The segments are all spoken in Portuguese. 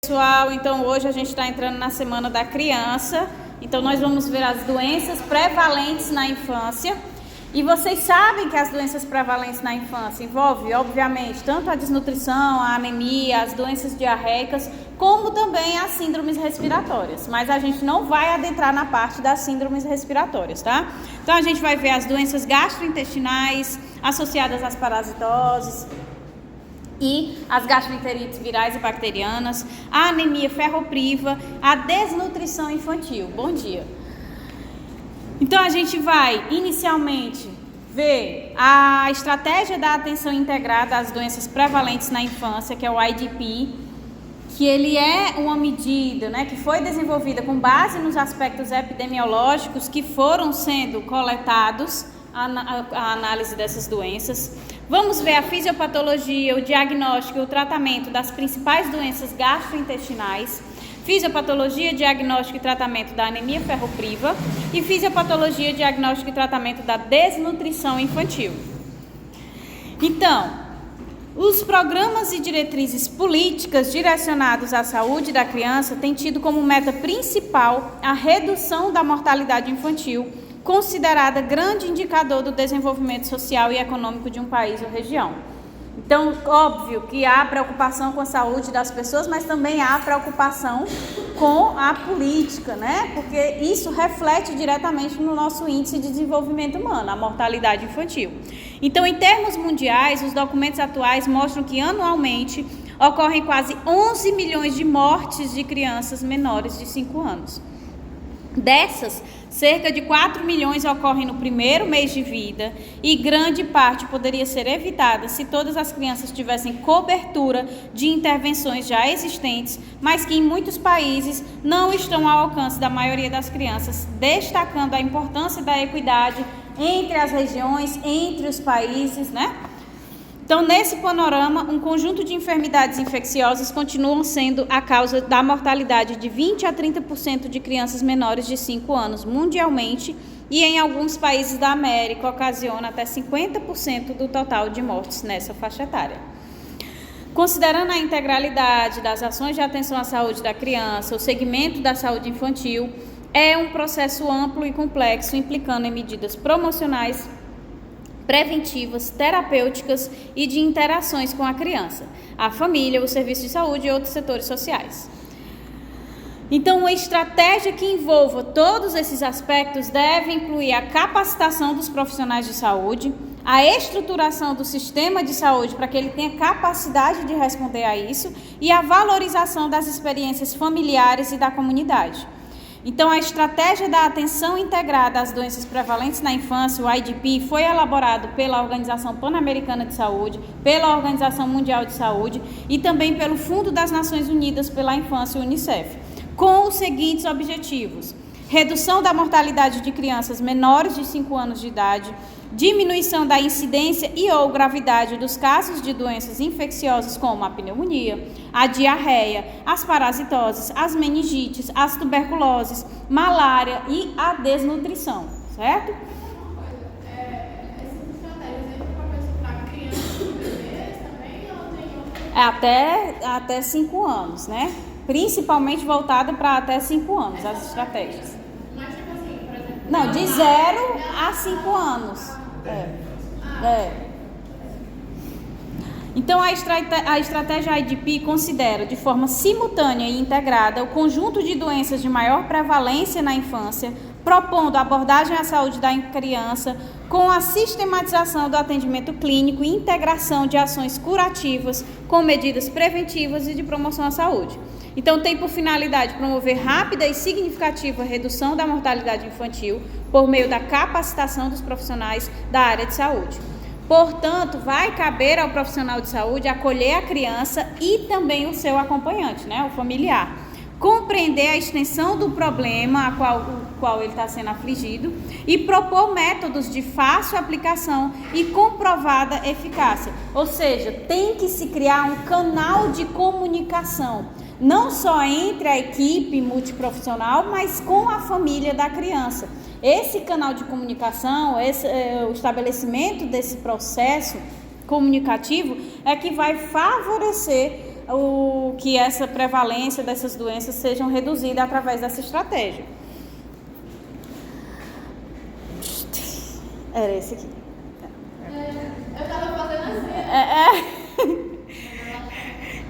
Pessoal, então hoje a gente está entrando na Semana da Criança, então nós vamos ver as doenças prevalentes na infância. E vocês sabem que as doenças prevalentes na infância envolvem, obviamente, tanto a desnutrição, a anemia, as doenças diarreicas, como também as síndromes respiratórias. Mas a gente não vai adentrar na parte das síndromes respiratórias, tá? Então a gente vai ver as doenças gastrointestinais associadas às parasitoses e as gastroenterites virais e bacterianas, a anemia ferropriva, a desnutrição infantil. Bom dia. Então a gente vai inicialmente ver a estratégia da atenção integrada às doenças prevalentes na infância, que é o IDP, que ele é uma medida, que foi desenvolvida com base nos aspectos epidemiológicos que foram sendo coletados a análise dessas doenças. Vamos ver a fisiopatologia, o diagnóstico e o tratamento das principais doenças gastrointestinais, fisiopatologia, diagnóstico e tratamento da anemia ferropriva e fisiopatologia, diagnóstico e tratamento da desnutrição infantil. Então, os programas e diretrizes políticas direcionados à saúde da criança têm tido como meta principal a redução da mortalidade infantil, considerada grande indicador do desenvolvimento social e econômico de um país ou região. Então, óbvio que há preocupação com a saúde das pessoas, mas também há preocupação com a política, Porque isso reflete diretamente no nosso índice de desenvolvimento humano, a mortalidade infantil. Então, em termos mundiais, os documentos atuais mostram que anualmente ocorrem quase 11 milhões de mortes de crianças menores de 5 anos. Dessas, cerca de 4 milhões ocorrem no primeiro mês de vida e grande parte poderia ser evitada se todas as crianças tivessem cobertura de intervenções já existentes, mas que em muitos países não estão ao alcance da maioria das crianças, destacando a importância da equidade entre as regiões, entre os países, Então, nesse panorama, um conjunto de enfermidades infecciosas continuam sendo a causa da mortalidade de 20 a 30% de crianças menores de 5 anos mundialmente e em alguns países da América ocasiona até 50% do total de mortes nessa faixa etária. Considerando a integralidade das ações de atenção à saúde da criança, o segmento da saúde infantil é um processo amplo e complexo, implicando em medidas promocionais, preventivas, terapêuticas e de interações com a criança, a família, o serviço de saúde e outros setores sociais. Então, uma estratégia que envolva todos esses aspectos deve incluir a capacitação dos profissionais de saúde, a estruturação do sistema de saúde para que ele tenha capacidade de responder a isso e a valorização das experiências familiares e da comunidade. Então, a estratégia da atenção integrada às doenças prevalentes na infância, o IDP, foi elaborado pela Organização Pan-Americana de Saúde, pela Organização Mundial de Saúde e também pelo Fundo das Nações Unidas pela Infância, UNICEF, com os seguintes objetivos: redução da mortalidade de crianças menores de 5 anos de idade, diminuição da incidência e ou gravidade dos casos de doenças infecciosas como a pneumonia, a diarreia, as parasitoses, as meningites, as tuberculoses, malária e a desnutrição, certo? Essas estratégias entram para crianças e bebês também ou tem outras? Até 5 anos, Principalmente voltada para até 5 anos, as estratégias. Mas tipo assim, por exemplo... Não, de 0 a 5 anos. Então, a estratégia IDP considera de forma simultânea e integrada o conjunto de doenças de maior prevalência na infância, propondo a abordagem à saúde da criança com a sistematização do atendimento clínico e integração de ações curativas com medidas preventivas e de promoção à saúde. Então, tem por finalidade promover rápida e significativa redução da mortalidade infantil por meio da capacitação dos profissionais da área de saúde. Portanto, vai caber ao profissional de saúde acolher a criança e também o seu acompanhante, o familiar. Compreender a extensão do problema o qual ele está sendo afligido e propor métodos de fácil aplicação e comprovada eficácia. Ou seja, tem que se criar um canal de comunicação, não só entre a equipe multiprofissional, mas com a família da criança. Esse canal de comunicação, o estabelecimento desse processo comunicativo é que vai favorecer que essa prevalência dessas doenças sejam reduzidas através dessa estratégia. Era esse aqui. Eu estava fazendo assim.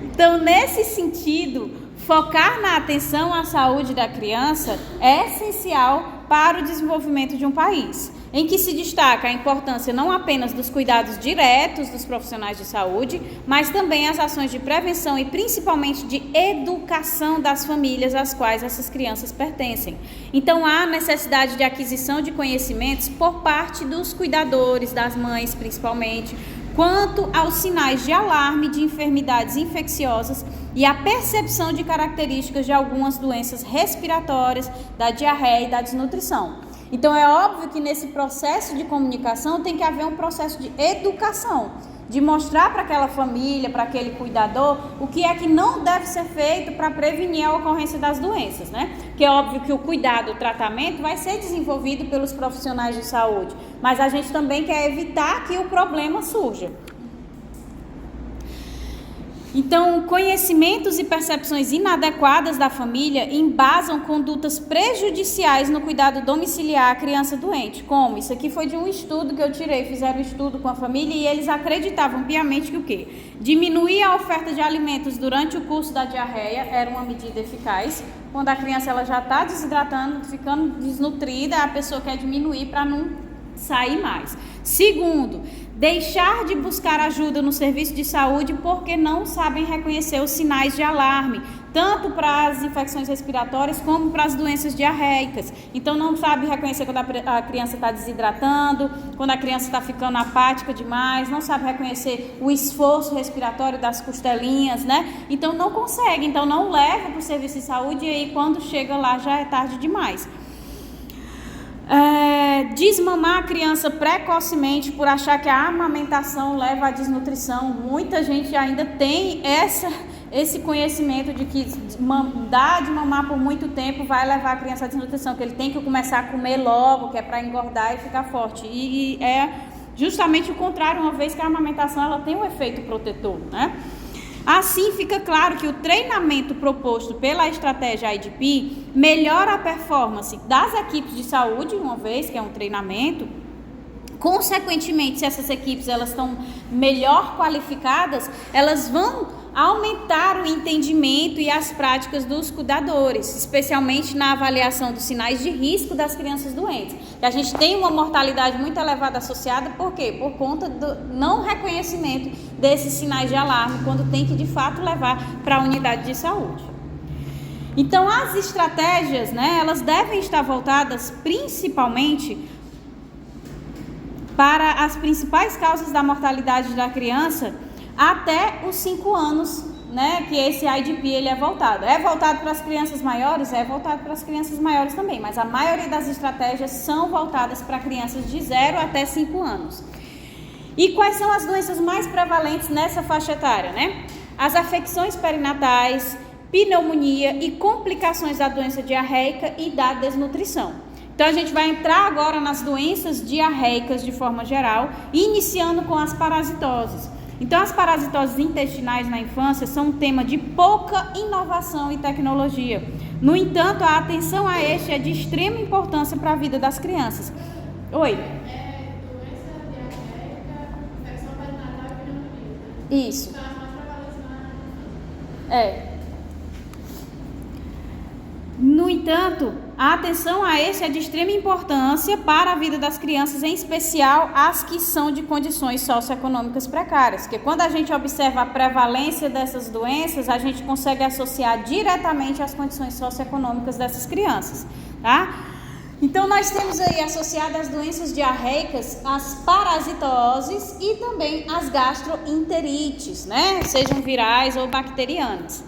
Então, nesse sentido, focar na atenção à saúde da criança é essencial para o desenvolvimento de um país, em que se destaca a importância não apenas dos cuidados diretos dos profissionais de saúde, mas também as ações de prevenção e principalmente de educação das famílias às quais essas crianças pertencem. Então, há necessidade de aquisição de conhecimentos por parte dos cuidadores, das mães principalmente, quanto aos sinais de alarme de enfermidades infecciosas e a percepção de características de algumas doenças respiratórias, da diarreia e da desnutrição. Então, é óbvio que nesse processo de comunicação tem que haver um processo de educação, de mostrar para aquela família, para aquele cuidador, o que é que não deve ser feito para prevenir a ocorrência das doenças, né? Que é óbvio que o cuidado, o tratamento vai ser desenvolvido pelos profissionais de saúde, mas a gente também quer evitar que o problema surja. Então, conhecimentos e percepções inadequadas da família embasam condutas prejudiciais no cuidado domiciliar à criança doente. Como? Isso aqui foi de um estudo que eu tirei, fizeram um estudo com a família e eles acreditavam piamente que o quê? Diminuir a oferta de alimentos durante o curso da diarreia era uma medida eficaz. Quando a criança ela já está desidratando, ficando desnutrida, a pessoa quer diminuir para não sair mais. Segundo, deixar de buscar ajuda no serviço de saúde porque não sabem reconhecer os sinais de alarme, tanto para as infecções respiratórias como para as doenças diarreicas. Então, não sabe reconhecer quando a criança está desidratando, quando a criança está ficando apática demais, não sabe reconhecer o esforço respiratório das costelinhas, né? Então, não consegue, então não leva para o serviço de saúde e aí quando chega lá já é tarde demais. Desmamar a criança precocemente por achar que a amamentação leva à desnutrição. Muita gente ainda tem esse conhecimento de que dar de mamar por muito tempo vai levar a criança à desnutrição, que ele tem que começar a comer logo, que é para engordar e ficar forte. E é justamente o contrário, uma vez que a amamentação ela tem um efeito protetor, né? Assim, fica claro que o treinamento proposto pela estratégia IDP melhora a performance das equipes de saúde, uma vez que é um treinamento. Consequentemente, se essas equipes elas estão melhor qualificadas, elas vão aumentar o entendimento e as práticas dos cuidadores, especialmente na avaliação dos sinais de risco das crianças doentes. A gente tem uma mortalidade muito elevada associada, por quê? Por conta do não reconhecimento desses sinais de alarme, quando tem que de fato levar para a unidade de saúde. Então, as estratégias, né, elas devem estar voltadas principalmente para as principais causas da mortalidade da criança até os 5 anos, né, que esse IDP ele é voltado. É voltado para as crianças maiores? É voltado para as crianças maiores também, mas a maioria das estratégias são voltadas para crianças de 0 até 5 anos. E quais são as doenças mais prevalentes nessa faixa etária, né? As afecções perinatais, pneumonia e complicações da doença diarreica e da desnutrição. Então, a gente vai entrar agora nas doenças diarreicas de forma geral, iniciando com as parasitoses. Então, as parasitoses intestinais na infância são um tema de pouca inovação e tecnologia. No entanto, a atenção a este é de extrema importância para a vida das crianças. Oi? Doença diarreica, infecção perinatal e pneumonia. Isso. São as mais prevalentes na infância. No entanto, a atenção a esse é de extrema importância para a vida das crianças, em especial as que são de condições socioeconômicas precárias, porque quando a gente observa a prevalência dessas doenças, a gente consegue associar diretamente às condições socioeconômicas dessas crianças, tá? Então, nós temos aí associadas as doenças diarreicas, as parasitoses e também as gastroenterites, né? Sejam virais ou bacterianas.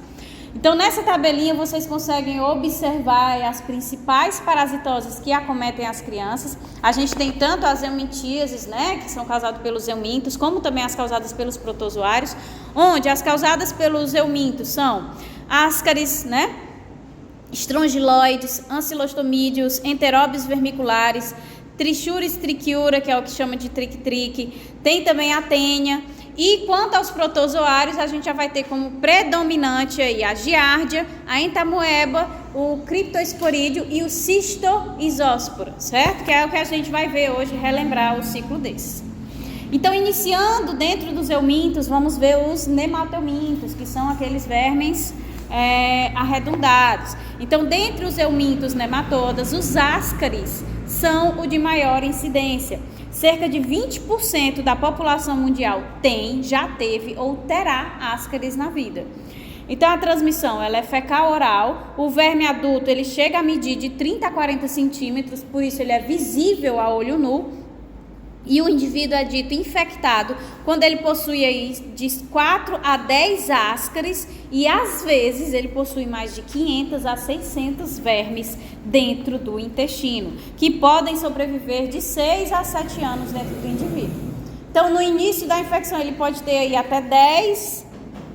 Então, nessa tabelinha, vocês conseguem observar as principais parasitoses que acometem as crianças. A gente tem tanto as eumintíases, né, que são causadas pelos eumintos, como também as causadas pelos protozoários, onde as causadas pelos eumintos são ascaris, né, estrongiloides, ancilostomídeos, enteróbios vermiculares, trichuris trichiura, que é o que chama de trique-trique, tem também a tênia. E quanto aos protozoários, a gente já vai ter como predominante aí a giardia, a entamoeba, o criptosporídeo e o cistoisóspora, certo? Que é o que a gente vai ver hoje, relembrar o ciclo desses. Então, iniciando dentro dos eumintos, vamos ver os nematomintos, que são aqueles vermes arredondados. Então, dentre os eumintos nematodas, os ascaris são o de maior incidência. Cerca de 20% da população mundial tem, já teve ou terá ascaris na vida. Então, a transmissão ela é fecal-oral. O verme adulto ele chega a medir de 30 a 40 centímetros, por isso ele é visível a olho nu. E o indivíduo é dito infectado quando ele possui aí de 4 a 10 ascaris e às vezes ele possui mais de 500 a 600 vermes dentro do intestino, que podem sobreviver de 6 a 7 anos dentro do indivíduo. Então, no início da infecção, ele pode ter aí até 10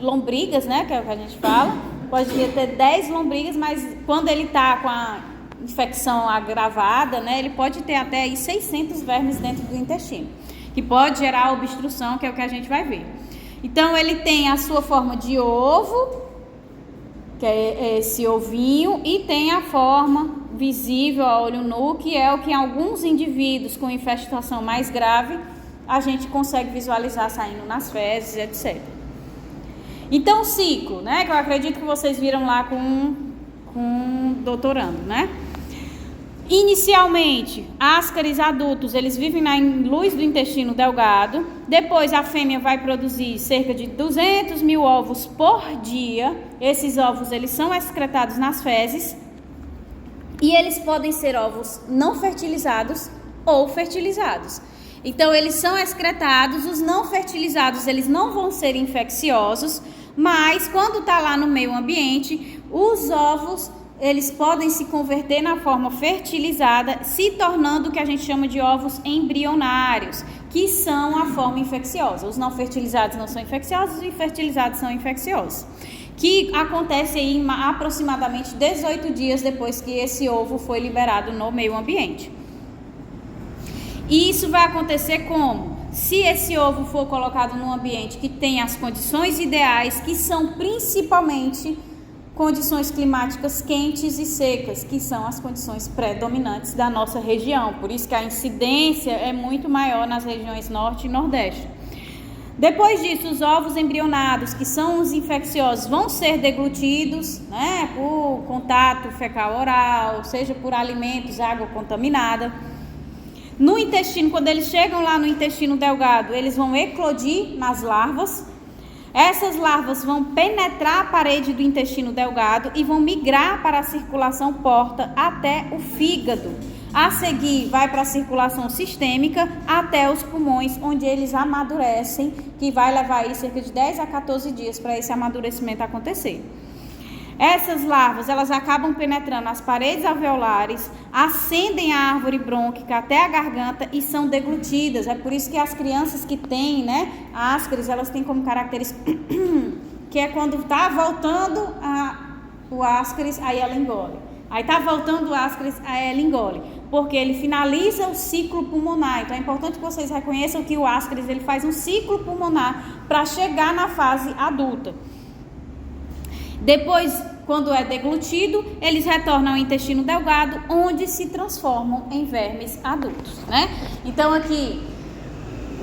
lombrigas, né, que é o que a gente fala, pode ter 10 lombrigas, mas quando ele está com a infecção agravada, né, ele pode ter até aí 600 vermes dentro do intestino, que pode gerar obstrução, que é o que a gente vai ver. Então, ele tem a sua forma de ovo, que é esse ovinho, e tem a forma visível a olho nu, que é o que em alguns indivíduos com infestação mais grave, a gente consegue visualizar saindo nas fezes, etc. Então, o ciclo, né, que eu acredito que vocês viram lá com o doutorando, né? Inicialmente, ascaris adultos, eles vivem na luz do intestino delgado. Depois, a fêmea vai produzir cerca de 200 mil ovos por dia. Esses ovos, eles são excretados nas fezes. E eles podem ser ovos não fertilizados ou fertilizados. Então, eles são excretados. Os não fertilizados, eles não vão ser infecciosos. Mas, quando está lá no meio ambiente, os ovos eles podem se converter na forma fertilizada, se tornando o que a gente chama de ovos embrionários, que são a forma infecciosa. Os não fertilizados não são infecciosos e fertilizados são infecciosos. Que acontece aí em aproximadamente 18 dias depois que esse ovo foi liberado no meio ambiente. E isso vai acontecer como? Se esse ovo for colocado num ambiente que tem as condições ideais, que são principalmente condições climáticas quentes e secas, que são as condições predominantes da nossa região. Por isso que a incidência é muito maior nas regiões norte e nordeste. Depois disso, os ovos embrionados, que são os infecciosos, vão ser deglutidos, né, por contato fecal-oral, seja por alimentos, água contaminada. No intestino, quando eles chegam lá no intestino delgado, eles vão eclodir nas larvas. Essas larvas vão penetrar a parede do intestino delgado e vão migrar para a circulação porta até o fígado. A seguir, vai para a circulação sistêmica até os pulmões, onde eles amadurecem, que vai levar aí cerca de 10 a 14 dias para esse amadurecimento acontecer. Essas larvas, elas acabam penetrando as paredes alveolares, ascendem a árvore brônquica até a garganta e são deglutidas. É por isso que as crianças que têm, né, ascaris, elas têm como característica que é quando está voltando o ascaris, aí ela engole. Aí está voltando o ascaris, aí ela engole. Porque ele finaliza o ciclo pulmonar. Então é importante que vocês reconheçam que o ascaris ele faz um ciclo pulmonar para chegar na fase adulta. Depois, quando é deglutido, eles retornam ao intestino delgado, onde se transformam em vermes adultos, né? Então, aqui,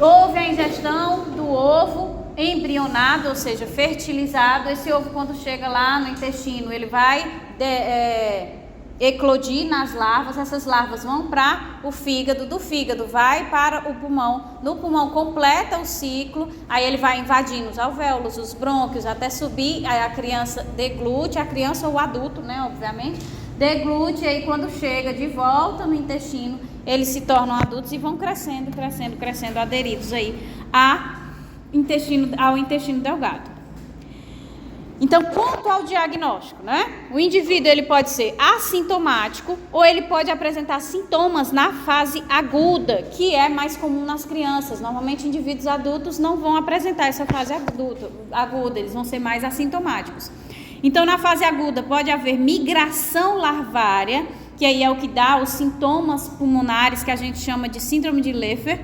houve a ingestão do ovo embrionado, ou seja, fertilizado. Esse ovo, quando chega lá no intestino, ele vai eclodir nas larvas. Essas larvas vão para o fígado, do fígado vai para o pulmão, no pulmão completa o ciclo, aí ele vai invadindo os alvéolos, os brônquios, até subir, aí a criança deglute, a criança ou o adulto, né, obviamente, deglute, aí quando chega de volta no intestino, eles se tornam adultos e vão crescendo, aderidos aí ao intestino delgado. Então, quanto ao diagnóstico, né? O indivíduo ele pode ser assintomático ou ele pode apresentar sintomas na fase aguda, que é mais comum nas crianças. Normalmente, indivíduos adultos não vão apresentar essa fase aguda, eles vão ser mais assintomáticos. Então, na fase aguda pode haver migração larvária, que aí é o que dá os sintomas pulmonares que a gente chama de síndrome de Leffler,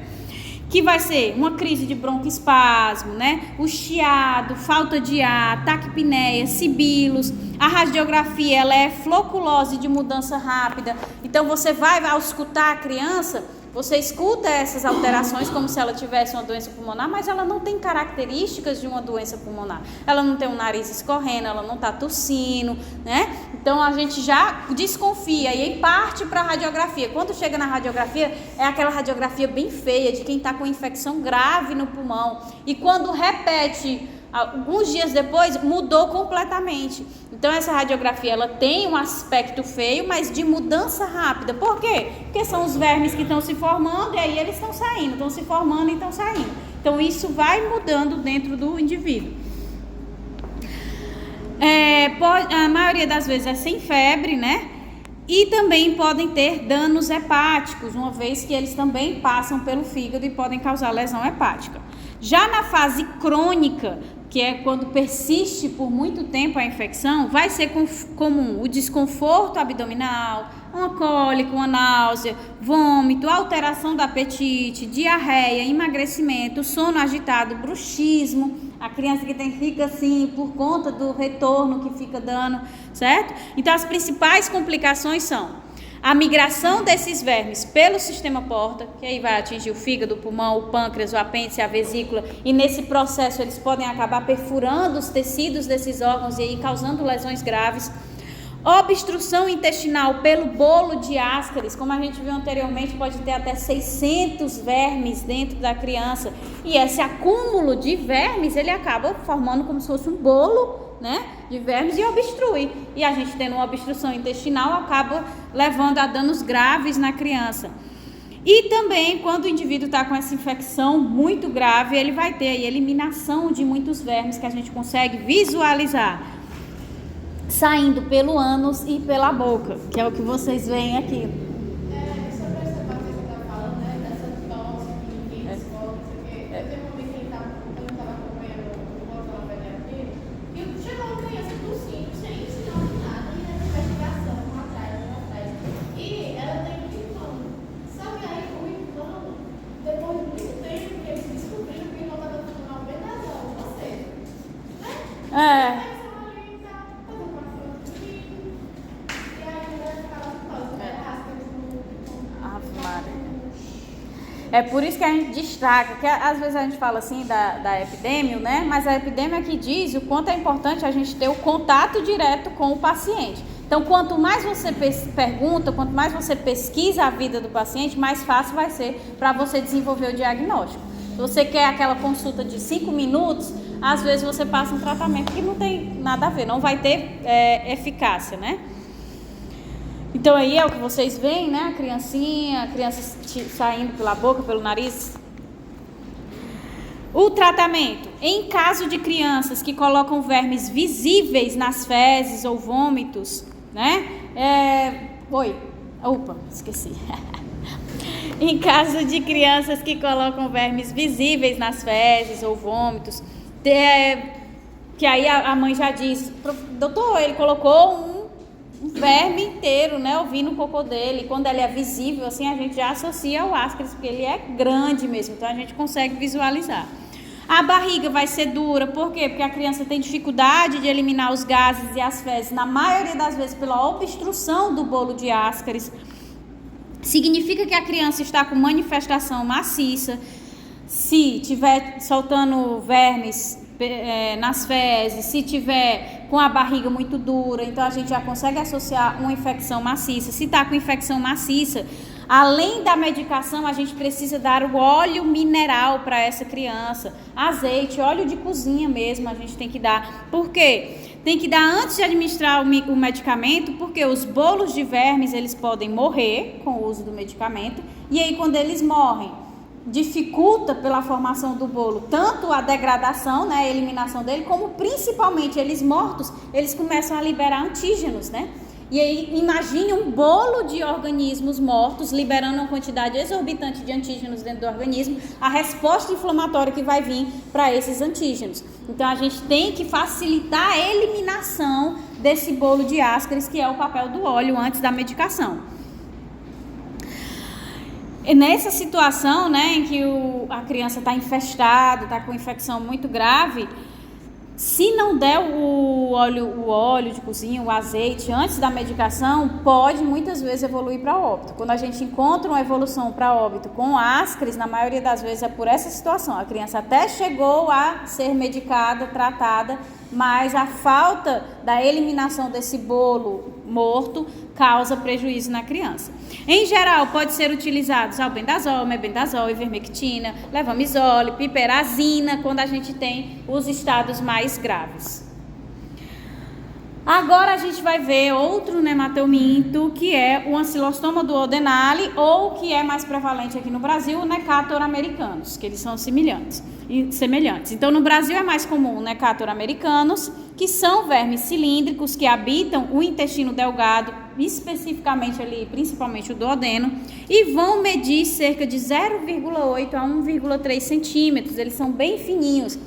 que vai ser uma crise de broncoespasmo, né? O chiado, falta de ar, taquipneia, sibilos. A radiografia, ela é floculose de mudança rápida. Então, você vai, ao escutar a criança, você escuta essas alterações como se ela tivesse uma doença pulmonar, mas ela não tem características de uma doença pulmonar. Ela não tem um nariz escorrendo, ela não está tossindo, né? Então, a gente já desconfia e aí parte para a radiografia. Quando chega na radiografia, é aquela radiografia bem feia de quem está com infecção grave no pulmão. E quando repete alguns dias depois, mudou completamente. Então, essa radiografia, ela tem um aspecto feio, mas de mudança rápida. Por quê? Porque são os vermes que estão se formando e aí eles estão saindo, estão se formando e estão saindo. Então, isso vai mudando dentro do indivíduo. A maioria das vezes é sem febre, né? E também podem ter danos hepáticos, uma vez que eles também passam pelo fígado e podem causar lesão hepática. Já na fase crônica, que é quando persiste por muito tempo a infecção, vai ser comum o desconforto abdominal, uma cólica, uma náusea, vômito, alteração do apetite, diarreia, emagrecimento, sono agitado, bruxismo, a criança que fica assim por conta do retorno que fica dando, certo? Então, as principais complicações são a migração desses vermes pelo sistema porta, que aí vai atingir o fígado, o pulmão, o pâncreas, o apêndice, a vesícula, e nesse processo eles podem acabar perfurando os tecidos desses órgãos e aí causando lesões graves. Obstrução intestinal pelo bolo de Ascaris, como a gente viu anteriormente, pode ter até 600 vermes dentro da criança, e esse acúmulo de vermes, ele acaba formando como se fosse um bolo, né, de vermes, e obstrui, e a gente tendo uma obstrução intestinal acaba levando a danos graves na criança. E também quando o indivíduo está com essa infecção muito grave, ele vai ter aí eliminação de muitos vermes que a gente consegue visualizar saindo pelo ânus e pela boca, que é o que vocês veem aqui. Sobre essa parte que você está falando, né, dessa tosse que ninguém descobre, eu tenho uma vez que eu estava acompanhando o outro lá pediatria, e chegou uma criança tossindo, sem sinal de nada, e nessa investigação, atrás, e ela tem um irmão. Só que aí o irmão, depois de muito tempo, que eles descobriram que o irmão estava fazendo uma venazão, ou seja, né? É por isso que a gente destaca, que às vezes a gente fala assim da epidemia, né? Mas a epidemia que diz o quanto é importante a gente ter o contato direto com o paciente. Então, quanto mais você pergunta, quanto mais você pesquisa a vida do paciente, mais fácil vai ser para você desenvolver o diagnóstico. Se você quer aquela consulta de 5 minutos, às vezes você passa um tratamento que não tem nada a ver, não vai ter eficácia, né? Então aí é o que vocês veem, né? A criança saindo pela boca, pelo nariz. O tratamento, em caso de crianças que colocam vermes visíveis nas fezes ou vômitos, né? Esqueci. Em caso de crianças que colocam vermes visíveis nas fezes ou vômitos, que aí a mãe já diz, doutor, ele colocou um verme inteiro, né? Eu vi no cocô dele. Quando ele é visível, assim, a gente já associa ao Ascaris, porque ele é grande mesmo, então a gente consegue visualizar. A barriga vai ser dura, por quê? Porque a criança tem dificuldade de eliminar os gases e as fezes, na maioria das vezes pela obstrução do bolo de Ascaris. Significa que a criança está com manifestação maciça. Se tiver soltando vermes nas fezes, se tiver com a barriga muito dura, então a gente já consegue associar uma infecção maciça. Se está com infecção maciça, além da medicação, a gente precisa dar o óleo mineral para essa criança, azeite, óleo de cozinha mesmo, a gente tem que dar. Por quê? Tem que dar antes de administrar o medicamento, porque os bolos de vermes, eles podem morrer com o uso do medicamento, e aí quando eles morrem, dificulta pela formação do bolo, tanto a degradação, né, a eliminação dele, como principalmente eles mortos, eles começam a liberar antígenos, né? E aí imagine um bolo de organismos mortos liberando uma quantidade exorbitante de antígenos dentro do organismo, a resposta inflamatória que vai vir para esses antígenos. Então a gente tem que facilitar a eliminação desse bolo de Ascaris, que é o papel do óleo antes da medicação. nessa situação, né, em que a criança está infestada, está com infecção muito grave, se não der o óleo de cozinha, o azeite antes da medicação, pode muitas vezes evoluir para óbito. Quando a gente encontra uma evolução para óbito com ascaris, na maioria das vezes é por essa situação. A criança até chegou a ser medicada, tratada, mas a falta da eliminação desse bolo morto causa prejuízo na criança. Em geral, pode ser utilizados albendazol, mebendazol, ivermectina, levamisole, piperazina, quando a gente tem os estados mais graves. Agora a gente vai ver outro nematominto, que é o Ancylostoma duodenale, ou que é mais prevalente aqui no Brasil, o Necator americanus, que eles são semelhantes. Então, no Brasil é mais comum o Necator americanus, que são vermes cilíndricos que habitam o intestino delgado, especificamente ali, principalmente o duodeno, e vão medir cerca de 0,8 a 1,3 centímetros. Eles são bem fininhos.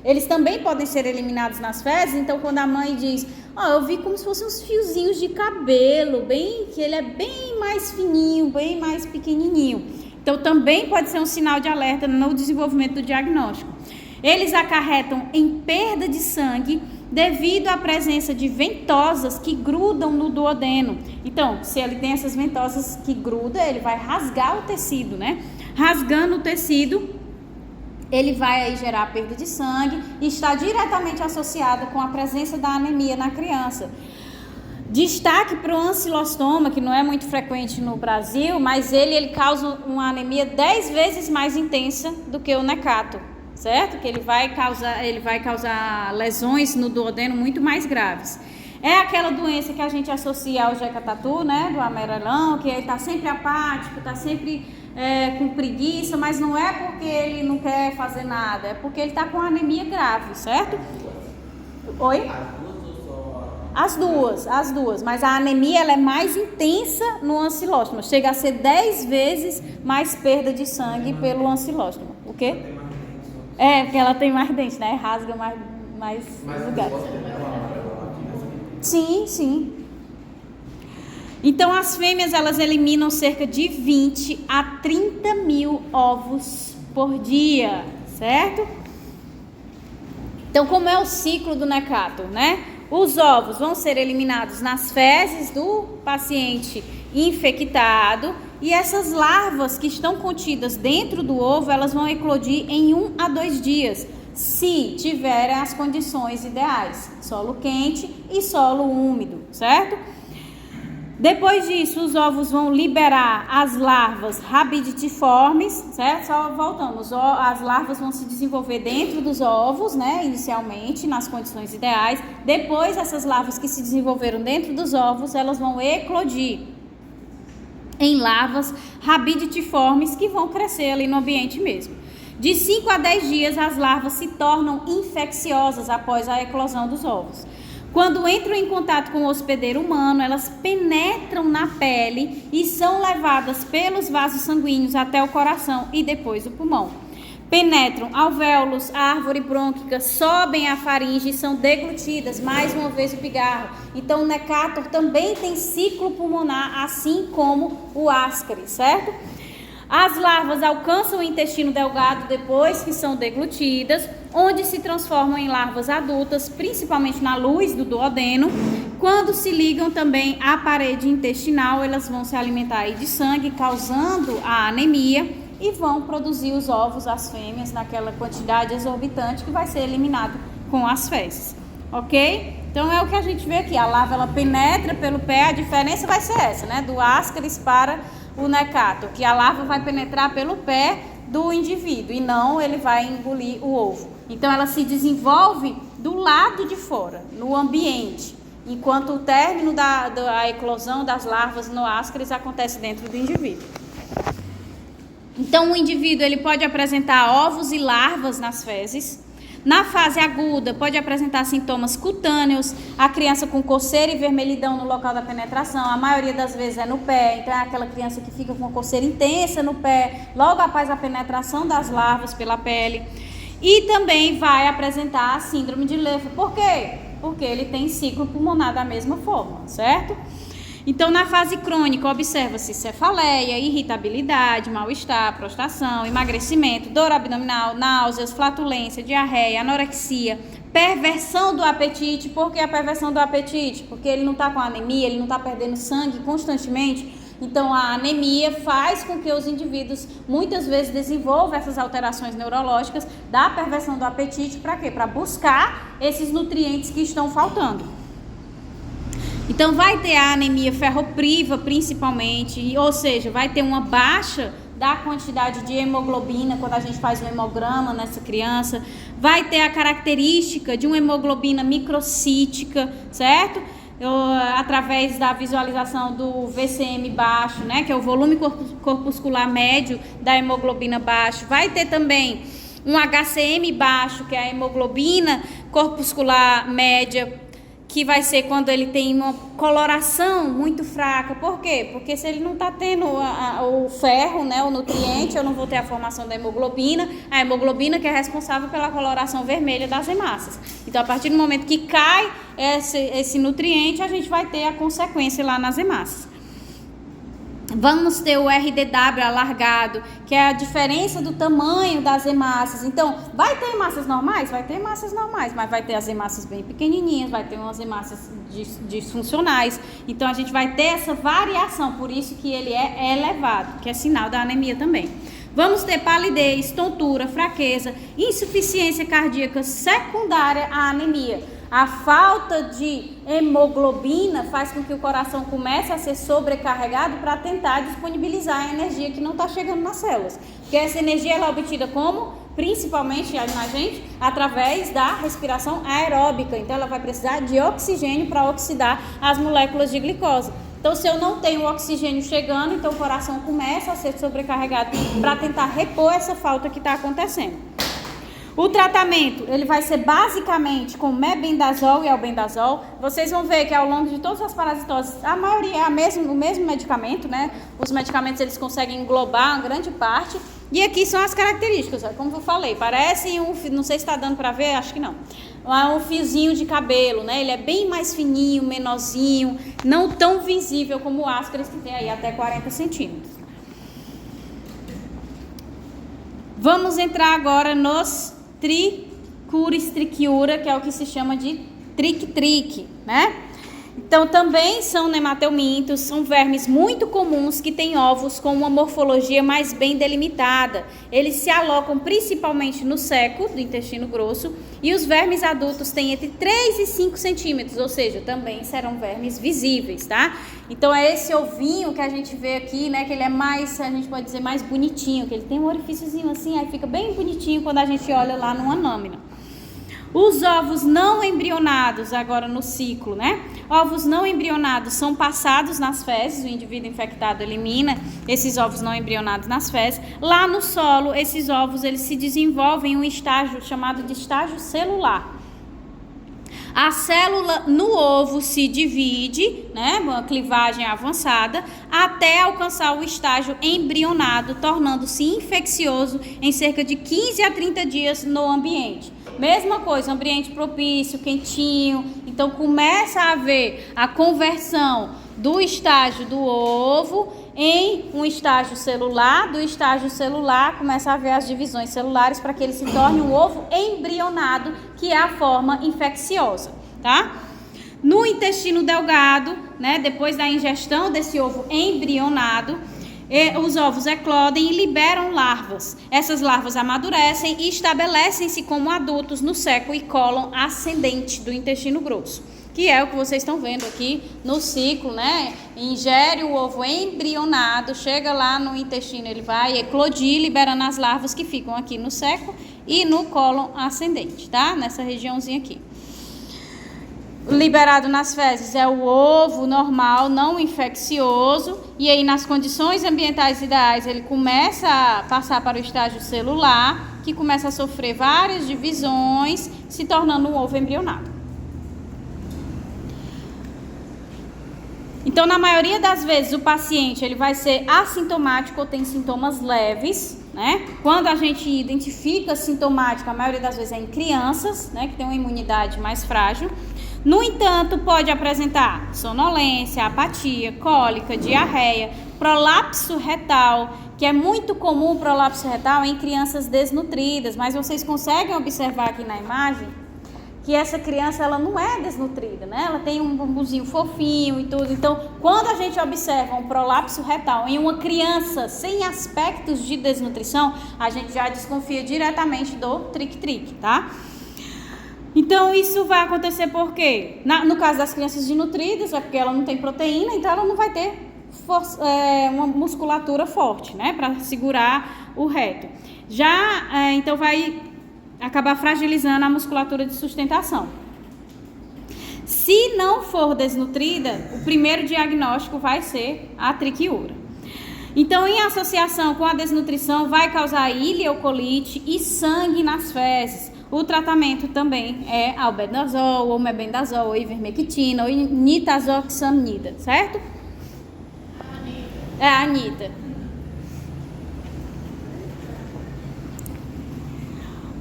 Eles também podem ser eliminados nas fezes. Então, quando a mãe diz, eu vi como se fossem uns fiozinhos de cabelo, que ele é bem mais fininho, bem mais pequenininho. Então, também pode ser um sinal de alerta no desenvolvimento do diagnóstico. Eles acarretam em perda de sangue devido à presença de ventosas que grudam no duodeno. Então, se ele tem essas ventosas que grudam, ele vai rasgar o tecido, né? Rasgando o tecido, ele vai aí gerar perda de sangue e está diretamente associado com a presença da anemia na criança. Destaque para o ancilostoma, que não é muito frequente no Brasil, mas ele causa uma anemia 10 vezes mais intensa do que o necato, certo? Que ele vai causar lesões no duodeno muito mais graves. É aquela doença que a gente associa ao jeca tatu, né, do amarelão, que ele está sempre apático, está sempre com preguiça, mas não é porque ele não quer fazer nada, é porque ele está com anemia grave, certo? Oi? As duas, mas a anemia ela é mais intensa no ancilóstoma, chega a ser 10 vezes mais perda de sangue pelo ancilóstoma. O quê? Porque ela tem mais dentes, né? Rasga mais lugares. Sim. Então, as fêmeas, elas eliminam cerca de 20 a 30 mil ovos por dia, certo? Então, como é o ciclo do necato, né? Os ovos vão ser eliminados nas fezes do paciente infectado e essas larvas que estão contidas dentro do ovo, elas vão eclodir em 1 a 2 dias, se tiverem as condições ideais, solo quente e solo úmido, certo? Depois disso, os ovos vão liberar as larvas rabiditiformes, certo? Só voltando, as larvas vão se desenvolver dentro dos ovos, né? Inicialmente, nas condições ideais. Depois, essas larvas que se desenvolveram dentro dos ovos, elas vão eclodir em larvas rabiditiformes que vão crescer ali no ambiente mesmo. De 5 a 10 dias, as larvas se tornam infecciosas após a eclosão dos ovos. Quando entram em contato com o hospedeiro humano, elas penetram na pele e são levadas pelos vasos sanguíneos até o coração e depois o pulmão. Penetram alvéolos, a árvore brônquica, sobem a faringe e são deglutidas, mais uma vez o pigarro. Então o necator também tem ciclo pulmonar, assim como o ascaris, certo? As larvas alcançam o intestino delgado depois que são deglutidas, onde se transformam em larvas adultas, principalmente na luz do duodeno. Quando se ligam também à parede intestinal, elas vão se alimentar aí de sangue, causando a anemia, e vão produzir os ovos, as fêmeas, naquela quantidade exorbitante que vai ser eliminado com as fezes, ok? Então é o que a gente vê aqui, a larva ela penetra pelo pé, a diferença vai ser essa, né, do ascaris para o necator, que a larva vai penetrar pelo pé do indivíduo e não ele vai engolir o ovo. Então ela se desenvolve do lado de fora, no ambiente, enquanto o término da eclosão das larvas no ascaris acontece dentro do indivíduo. Então o indivíduo ele pode apresentar ovos e larvas nas fezes. Na fase aguda, pode apresentar sintomas cutâneos, a criança com coceira e vermelhidão no local da penetração, a maioria das vezes é no pé, então é aquela criança que fica com uma coceira intensa no pé, logo após a penetração das larvas pela pele. E também vai apresentar a síndrome de Leffler. Por quê? Porque ele tem ciclo pulmonar da mesma forma, certo? Então, na fase crônica, observa-se cefaleia, irritabilidade, mal-estar, prostração, emagrecimento, dor abdominal, náuseas, flatulência, diarreia, anorexia, perversão do apetite. Por que a perversão do apetite? Porque ele não está com anemia, ele não está perdendo sangue constantemente. Então, a anemia faz com que os indivíduos muitas vezes desenvolvam essas alterações neurológicas da perversão do apetite. Para quê? Para buscar esses nutrientes que estão faltando. Então, vai ter a anemia ferropriva, principalmente, ou seja, vai ter uma baixa da quantidade de hemoglobina quando a gente faz o hemograma nessa criança. Vai ter a característica de uma hemoglobina microcítica, certo? Através da visualização do VCM baixo, né, que é o volume corpuscular médio da hemoglobina baixo. Vai ter também um HCM baixo, que é a hemoglobina corpuscular média, que vai ser quando ele tem uma coloração muito fraca. Por quê? Porque se ele não está tendo o ferro, né, o nutriente, eu não vou ter a formação da hemoglobina, a hemoglobina que é responsável pela coloração vermelha das hemácias. Então, a partir do momento que cai esse nutriente, a gente vai ter a consequência lá nas hemácias. Vamos ter o RDW alargado, que é a diferença do tamanho das hemácias. Então, vai ter hemácias normais? Vai ter hemácias normais, mas vai ter as hemácias bem pequenininhas, vai ter umas hemácias disfuncionais. Então, a gente vai ter essa variação, por isso que ele é elevado, que é sinal da anemia também. Vamos ter palidez, tontura, fraqueza, insuficiência cardíaca secundária à anemia. A falta de hemoglobina faz com que o coração comece a ser sobrecarregado para tentar disponibilizar a energia que não está chegando nas células. Porque essa energia ela é obtida como? Principalmente na gente, através da respiração aeróbica. Então, ela vai precisar de oxigênio para oxidar as moléculas de glicose. Então, se eu não tenho oxigênio chegando, então o coração começa a ser sobrecarregado para tentar repor essa falta que está acontecendo. O tratamento, ele vai ser basicamente com mebendazol e albendazol. Vocês vão ver que ao longo de todas as parasitoses, a maioria é o mesmo medicamento, né? Os medicamentos, eles conseguem englobar uma grande parte. E aqui são as características, como eu falei, parece não sei se está dando para ver, acho que não. Um fiozinho de cabelo, né? Ele é bem mais fininho, menorzinho, não tão visível como o Ascaris, que tem aí até 40 centímetros. Vamos entrar agora nos Trichuris trichiura, que é o que se chama de trique-trique, né? Então, também são nematelmintos, são vermes muito comuns que têm ovos com uma morfologia mais bem delimitada. Eles se alocam principalmente no seco do intestino grosso e os vermes adultos têm entre 3 e 5 centímetros, ou seja, também serão vermes visíveis, tá? Então, é esse ovinho que a gente vê aqui, né, que ele é mais, a gente pode dizer, mais bonitinho, que ele tem um orifíciozinho assim, aí fica bem bonitinho quando a gente olha lá numa lâmina. Os ovos não embrionados, agora no ciclo, né? Ovos não embrionados são passados nas fezes, o indivíduo infectado elimina esses ovos não embrionados nas fezes. Lá no solo, esses ovos eles se desenvolvem em um estágio chamado de estágio celular. A célula no ovo se divide, né, uma clivagem avançada, até alcançar o estágio embrionado, tornando-se infeccioso em cerca de 15 a 30 dias no ambiente. Mesma coisa, ambiente propício, quentinho. Então, começa a haver a conversão do estágio do ovo em um estágio celular. Do estágio celular, começa a haver as divisões celulares para que ele se torne um ovo embrionado, que é a forma infecciosa, tá? No intestino delgado, né, depois da ingestão desse ovo embrionado, os ovos eclodem e liberam larvas. Essas larvas amadurecem e estabelecem-se como adultos no seco e cólon ascendente do intestino grosso, que é o que vocês estão vendo aqui no ciclo, né? Ingere o ovo embrionado, chega lá no intestino, ele vai eclodir, liberando as larvas que ficam aqui no seco e no cólon ascendente, tá? Nessa regiãozinha aqui. Liberado nas fezes é o ovo normal, não infeccioso, e aí nas condições ambientais ideais ele começa a passar para o estágio celular, que começa a sofrer várias divisões, se tornando um ovo embrionado. Então, na maioria das vezes, o paciente ele vai ser assintomático ou tem sintomas leves, né? Quando a gente identifica sintomático, a maioria das vezes é em crianças, né, que tem uma imunidade mais frágil. No entanto, pode apresentar sonolência, apatia, cólica, diarreia, prolapso retal, que é muito comum o prolapso retal em crianças desnutridas, mas vocês conseguem observar aqui na imagem que essa criança ela não é desnutrida, né? Ela tem um bumbumzinho fofinho e tudo. Então, quando a gente observa um prolapso retal em uma criança sem aspectos de desnutrição, a gente já desconfia diretamente do trique-trique, tá? Então, isso vai acontecer por quê? No caso das crianças desnutridas, é porque ela não tem proteína, então ela não vai ter uma musculatura forte, né? Para segurar o reto. Então vai acabar fragilizando a musculatura de sustentação. Se não for desnutrida, o primeiro diagnóstico vai ser a triquiúria. Então, em associação com a desnutrição, vai causar ileocolite e sangue nas fezes. O tratamento também é albendazol, ou mebendazol, ou ivermectina, ou nitazoxanida, certo? É a Anitta.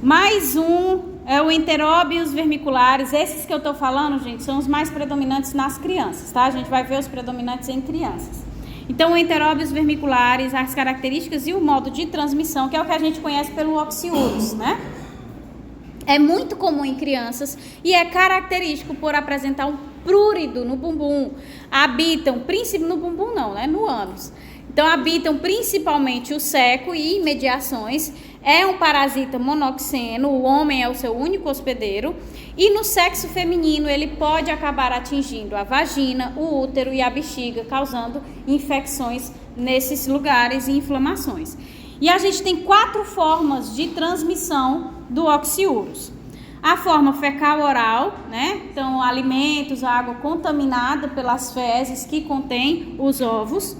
Mais um é o enteróbios vermiculares. Esses que eu estou falando, gente, são os mais predominantes nas crianças, tá? A gente vai ver os predominantes em crianças. Então, o enteróbios vermiculares, as características e o modo de transmissão, que é o que a gente conhece pelo oxiurus, né? É muito comum em crianças e é característico por apresentar um prurido no bumbum. Habitam, no bumbum não, né? No ânus. Então, habitam principalmente o seco e imediações. É um parasita monoxeno, o homem é o seu único hospedeiro. E no sexo feminino, ele pode acabar atingindo a vagina, o útero e a bexiga, causando infecções nesses lugares e inflamações. E a gente tem 4 formas de transmissão do oxiurus. A forma fecal oral, né? Então, alimentos, água contaminada pelas fezes que contém os ovos.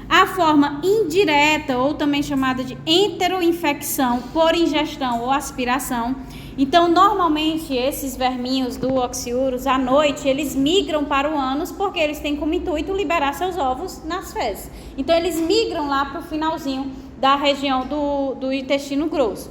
A forma indireta, ou também chamada de enteroinfecção por ingestão ou aspiração. Então, normalmente, esses verminhos do oxiurus, à noite, eles migram para o ânus porque eles têm como intuito liberar seus ovos nas fezes. Então, eles migram lá para o finalzinho da região do intestino grosso.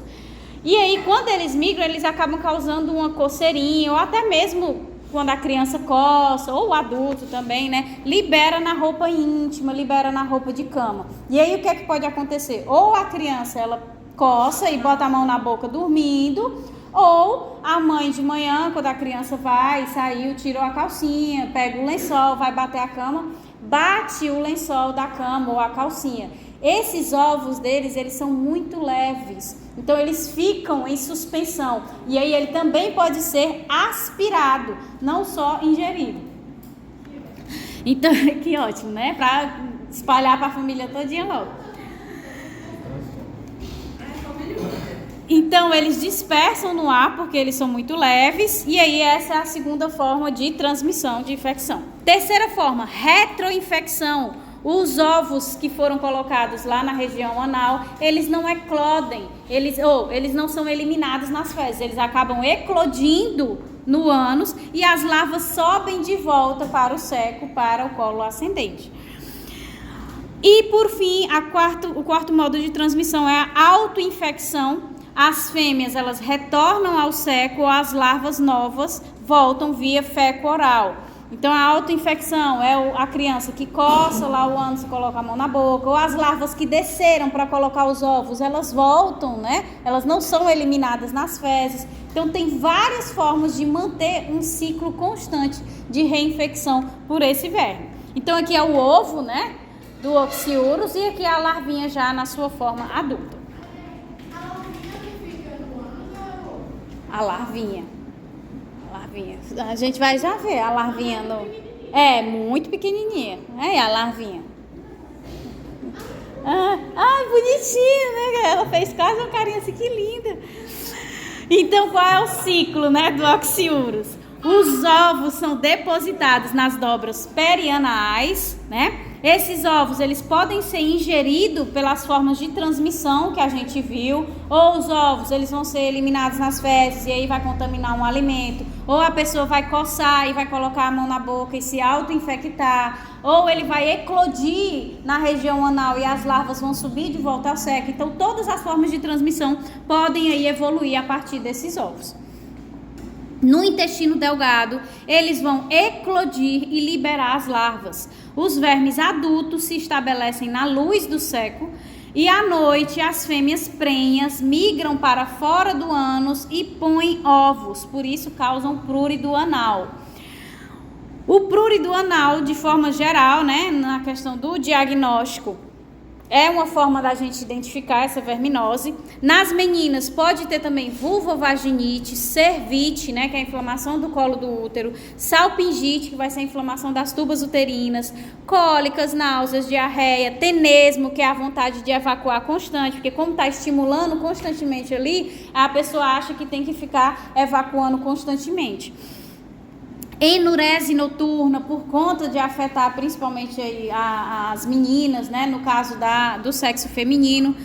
E aí, quando eles migram, eles acabam causando uma coceirinha, ou até mesmo quando a criança coça, ou o adulto também, né? Libera na roupa íntima, libera na roupa de cama. E aí, o que é que pode acontecer? Ou a criança, ela coça e bota a mão na boca dormindo, ou a mãe de manhã, quando a criança vai, saiu, tirou a calcinha, pega o lençol, vai bater a cama, bate o lençol da cama ou a calcinha. Esses ovos deles, eles são muito leves, então eles ficam em suspensão. E aí ele também pode ser aspirado, não só ingerido. Então, que ótimo, né? Para espalhar para a família todinha logo. Então, eles dispersam no ar porque eles são muito leves. E aí, essa é a segunda forma de transmissão de infecção. Terceira forma, retroinfecção. Os ovos que foram colocados lá na região anal, eles não eclodem, eles não são eliminados nas fezes, eles acabam eclodindo no ânus e as larvas sobem de volta para o seco, para o colo ascendente. E por fim, o quarto modo de transmissão é a autoinfecção. As fêmeas, elas retornam ao seco, ou as larvas novas voltam via feco oral. Então, a autoinfecção é a criança que coça lá o ânus e coloca a mão na boca, ou as larvas que desceram para colocar os ovos, elas voltam, né? Elas não são eliminadas nas fezes. Então, tem várias formas de manter um ciclo constante de reinfecção por esse verme. Então, aqui é o ovo, né, do oxiurus, e aqui é a larvinha já na sua forma adulta. A larvinha que fica no ânus é o ovo? A larvinha. A gente vai já ver a larvinha no... É, muito pequenininha. Aí a larvinha. Ai, bonitinha, né? Ela fez quase uma carinha assim, que linda. Então, qual é o ciclo, né, do oxiurus? Os ovos são depositados nas dobras perianais, né? Esses ovos, eles podem ser ingeridos pelas formas de transmissão que a gente viu, ou os ovos, eles vão ser eliminados nas fezes e aí vai contaminar um alimento, ou a pessoa vai coçar e vai colocar a mão na boca e se auto-infectar, ou ele vai eclodir na região anal e as larvas vão subir de volta ao seco. Então, todas as formas de transmissão podem aí evoluir a partir desses ovos. no intestino delgado, eles vão eclodir e liberar as larvas. Os vermes adultos se estabelecem na luz do século e à noite as fêmeas prenhas migram para fora do ânus e põem ovos, por isso causam prurido anal. O prurido anal, de forma geral, né, na questão do diagnóstico, é uma forma da gente identificar essa verminose. Nas meninas pode ter também vulvovaginite, cervite, né, que é a inflamação do colo do útero, salpingite, que vai ser a inflamação das tubas uterinas, cólicas, náuseas, diarreia, tenesmo, que é a vontade de evacuar constante, porque como está estimulando constantemente ali, a pessoa acha que tem que ficar evacuando constantemente. Enurese noturna, por conta de afetar principalmente aí as meninas, né, no caso do sexo feminino.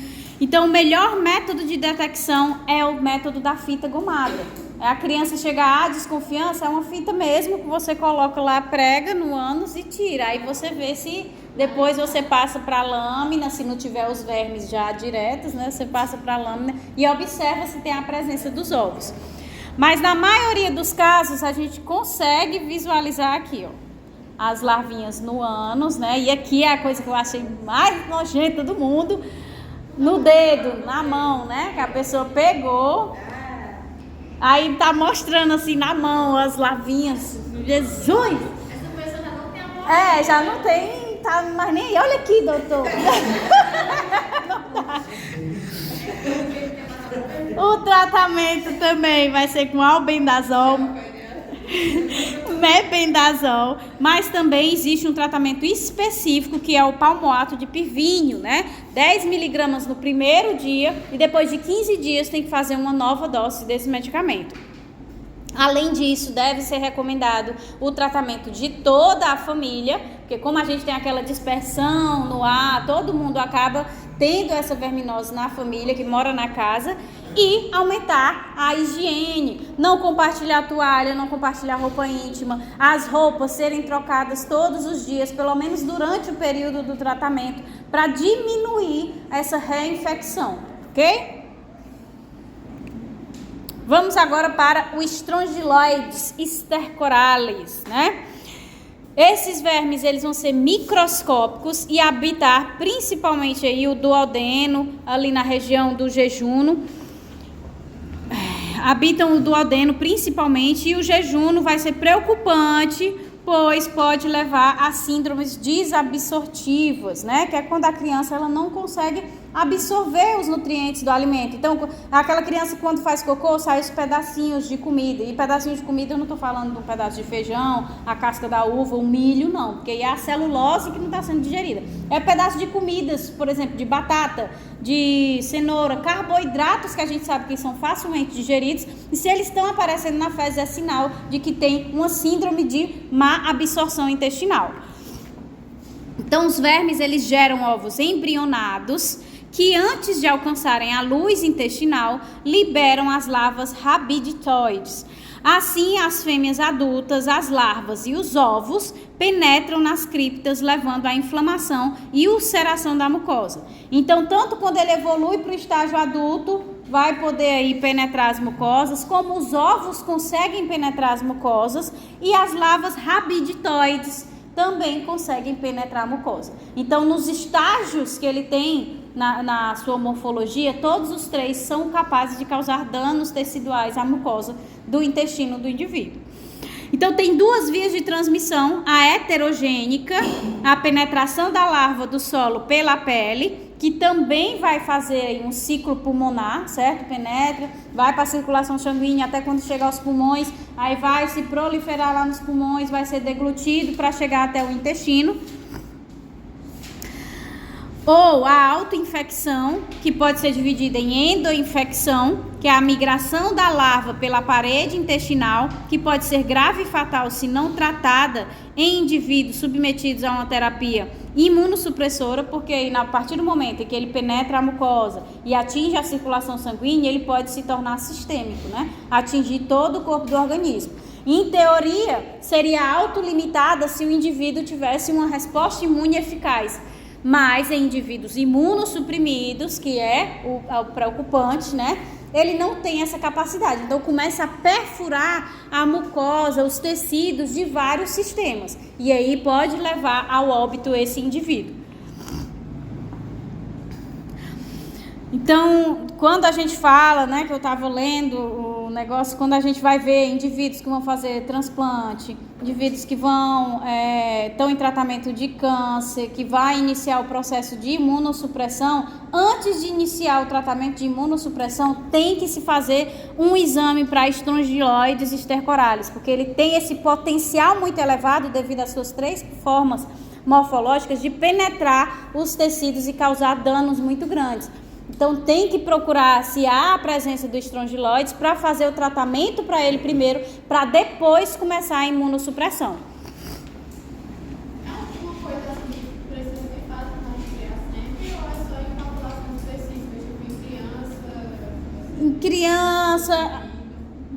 Então, o melhor método de detecção é o método da fita gomada. A criança chegar à desconfiança, é uma fita mesmo que você coloca lá, prega no ânus e tira. Aí você vê se depois você passa para a lâmina, se não tiver os vermes já diretos, né, você passa para a lâmina e observa se tem a presença dos ovos. Mas na maioria dos casos a gente consegue visualizar aqui, ó, as larvinhas no ânus, né? E aqui é a coisa que eu achei mais nojenta do mundo, no dedo, na mão, né? Que a pessoa pegou, aí tá mostrando assim na mão as larvinhas. Jesus! Essa pessoa já não tem a mão. Já não tem, tá mais nem. Olha aqui, doutor. Não tá. O tratamento também vai ser com albendazol, mebendazol, mas também existe um tratamento específico que é o palmoato de pirvínio, né? 10 miligramas no primeiro dia e depois de 15 dias tem que fazer uma nova dose desse medicamento. Além disso, deve ser recomendado o tratamento de toda a família, porque como a gente tem aquela dispersão no ar, todo mundo acaba tendo essa verminose na família que mora na casa, e aumentar a higiene, não compartilhar toalha, não compartilhar roupa íntima, as roupas serem trocadas todos os dias, pelo menos durante o período do tratamento, para diminuir essa reinfecção, ok? Vamos agora para o Strongyloides stercoralis, né? Esses vermes, eles vão ser microscópicos e habitar principalmente aí o duodeno, ali na região do jejuno. Habitam o duodeno principalmente, e o jejuno vai ser preocupante, pois pode levar a síndromes desabsortivas, né? Que é quando a criança ela não consegue absorver os nutrientes do alimento. Então, aquela criança quando faz cocô, sai os pedacinhos de comida. E pedacinhos de comida eu não estou falando de um pedaço de feijão, a casca da uva, o milho, não. Porque aí é a celulose que não está sendo digerida. É pedaço de comidas, por exemplo, de batata, de cenoura, carboidratos que a gente sabe que são facilmente digeridos. E se eles estão aparecendo na fezes, é sinal de que tem uma síndrome de má absorção intestinal. Então, os vermes, eles geram ovos embrionados, que antes de alcançarem a luz intestinal, liberam as larvas rabiditoides. Assim, as fêmeas adultas, as larvas e os ovos penetram nas criptas, levando à inflamação e ulceração da mucosa. Então, tanto quando ele evolui para o estágio adulto, vai poder aí penetrar as mucosas, como os ovos conseguem penetrar as mucosas e as larvas rabiditoides também conseguem penetrar a mucosa. Então, nos estágios que ele tem na sua morfologia, todos os três são capazes de causar danos teciduais à mucosa do intestino do indivíduo. Então, tem duas vias de transmissão: a heterogênica, a penetração da larva do solo pela pele, que também vai fazer um ciclo pulmonar, certo? Penetra, vai para a circulação sanguínea até quando chegar aos pulmões, aí vai se proliferar lá nos pulmões, vai ser deglutido para chegar até o intestino. Ou a autoinfecção, que pode ser dividida em endoinfecção, que é a migração da larva pela parede intestinal, que pode ser grave e fatal se não tratada em indivíduos submetidos a uma terapia imunossupressora, porque a partir do momento em que ele penetra a mucosa e atinge a circulação sanguínea, ele pode se tornar sistêmico, né? Atingir todo o corpo do organismo. Em teoria, seria autolimitada se o indivíduo tivesse uma resposta imune eficaz. Mas em indivíduos imunossuprimidos, que é o preocupante, né? ele não tem essa capacidade. Então começa a perfurar a mucosa, os tecidos de vários sistemas. E aí pode levar ao óbito esse indivíduo. Então, quando a gente fala, né, que eu estava lendo o negócio, quando a gente vai ver indivíduos que vão fazer transplante, indivíduos que estão em tratamento de câncer, que vai iniciar o processo de imunossupressão, antes de iniciar o tratamento de imunossupressão, tem que se fazer um exame para estrongiloides stercoralis, porque ele tem esse potencial muito elevado devido às suas 3 formas morfológicas de penetrar os tecidos e causar danos muito grandes. Então tem que procurar se há a presença do estrongiloides para fazer o tratamento para ele primeiro, para depois começar a imunossupressão. É uma coisa assim que precisa ser feita na criança sempre, ou é só em população específica, tipo em criança?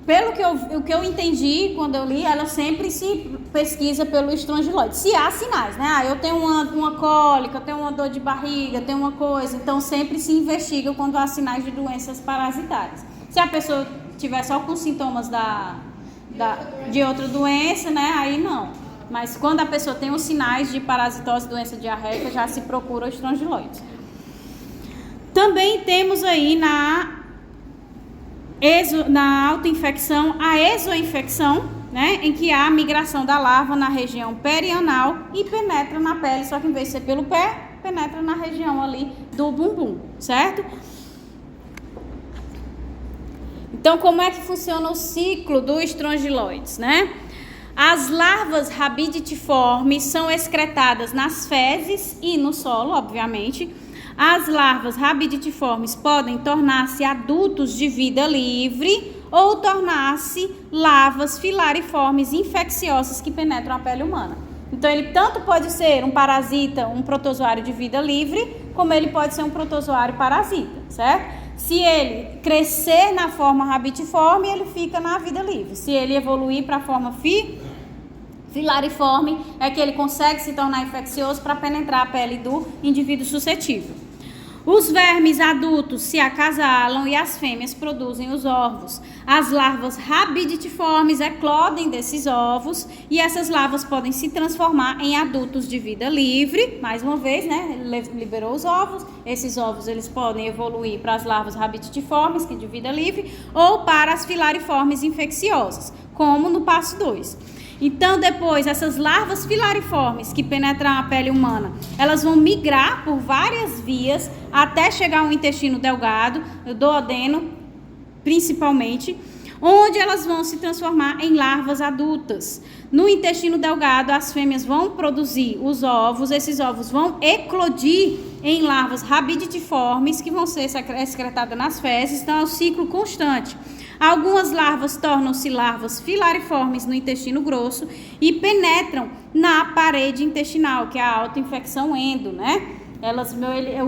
Pelo que eu entendi quando eu li, ela sempre se pesquisa pelo estrongiloide. Se há sinais, né? Eu tenho uma cólica, eu tenho uma dor de barriga, tenho uma coisa. Então sempre se investiga quando há sinais de doenças parasitárias. Se a pessoa tiver só com sintomas de outra doença, né? Aí não. Mas quando a pessoa tem os sinais de parasitose, doença diarreica, já se procura o estrongiloide. Também temos aí na autoinfecção, a exoinfecção, né, em que há a migração da larva na região perianal e penetra na pele, só que em vez de ser pelo pé, penetra na região ali do bumbum, certo? Então, como é que funciona o ciclo do estrongiloides, né? As larvas rabiditiformes são excretadas nas fezes e no solo, obviamente. As larvas rabiditiformes podem tornar-se adultos de vida livre ou tornar-se larvas filariformes infecciosas que penetram a pele humana. Então, ele tanto pode ser um parasita, um protozoário de vida livre, como ele pode ser um protozoário parasita, certo? Se ele crescer na forma rabiditiforme, ele fica na vida livre. Se ele evoluir para a forma filariforme, é que ele consegue se tornar infeccioso para penetrar a pele do indivíduo suscetível. Os vermes adultos se acasalam e as fêmeas produzem os ovos. As larvas rabiditiformes eclodem desses ovos e essas larvas podem se transformar em adultos de vida livre. Mais uma vez, né? Liberou os ovos. Esses ovos eles podem evoluir para as larvas rabiditiformes, que é de vida livre, ou para as filariformes infecciosas, como no passo 2. Então, depois, essas larvas filariformes que penetram a pele humana, elas vão migrar por várias vias até chegar ao intestino delgado, o duodeno, principalmente, onde elas vão se transformar em larvas adultas. No intestino delgado, as fêmeas vão produzir os ovos, esses ovos vão eclodir em larvas rabiditiformes, que vão ser excretadas nas fezes, então é um ciclo constante. Algumas larvas tornam-se larvas filariformes no intestino grosso e penetram na parede intestinal, que é a autoinfecção endo, né?